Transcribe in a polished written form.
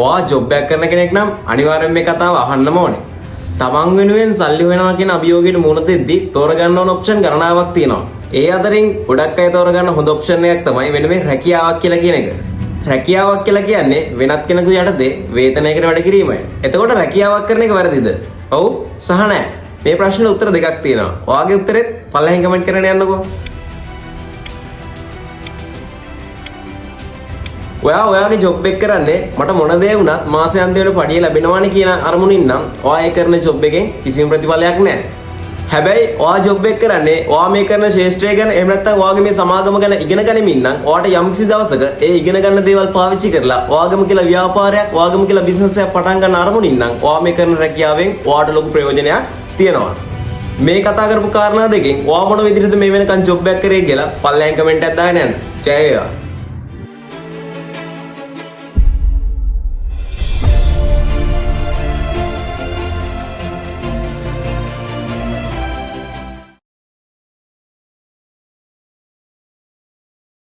ඔයා ජොබ් එකක් කරන කෙනෙක් නම් අනිවාර්යෙන් මේ කතාව අහන්නම ඕනේ. තමන් වෙනුවෙන් සල්ලි හොයනවා කියන අභියෝගයට මුහුණ දෙද්දී තෝරගන්න ඕන ඔප්ෂන් ගණනාවක් තියෙනවා. ඒ අතරින් ගොඩක් අය තෝරගන්න හොඳ ඔප්ෂන් එකක් තමයි වෙන මේ රැකියාවක් කියලා කියන එක. රැකියාවක් කියලා කියන්නේ වෙනත් කෙනෙකු යටතේ වේතනයකට වැඩ කිරීමයි. එතකොට රැකියාවක් කරන එක වැරදිද? ඔව් සහ නැහැ. මේ ප්‍රශ්නෙට උත්තර දෙකක් තියෙනවා. ඔයාගේ උත්තරෙත් පල්ලෙහෙන් කමෙන්ට් කරන්න යන්නකෝ. ඔයාගේ ජොබ් එක කරන්නේ මට මොන දේ වුණත් මාසෙ අන්තිමට පඩිය ලැබෙනවානේ කියන අරමුණින් නම් ඔයා ඒ කරන ජොබ් එකෙන් කිසිම ප්‍රතිඵලයක් නැහැ. හැබැයි ඔයා ජොබ් එක කරන්නේ ඔයා මේ කරන ශේෂ්ත්‍රය ගැන එහෙම නැත්නම් ඔයාගේ මේ සමාගම ගැන ඉගෙන ගනිමින් නම් ඔයාට යම්කිසි දවසක ඒ ඉගෙන ගන්න දේවල් පාවිච්චි කරලා ඔයාගම කියලා ව්‍යාපාරයක් ඔයාගම කියලා බිස්නස් එකක් පටන් ගන්න අරමුණින් නම් ඔයා මේ කරන රැකියාවෙන් ඔයාට ලොකු ප්‍රයෝජනයක් තියෙනවා. මේ කතා කරපු කාරණා දෙකෙන් ඔයා මොන විදිහටද මේ වෙනකන් ජොබ් එකක් කරේ කියලා පල්ලෙහෙන් කමෙන්ට් එකක් දාගෙන යන්න. ජය වේවා.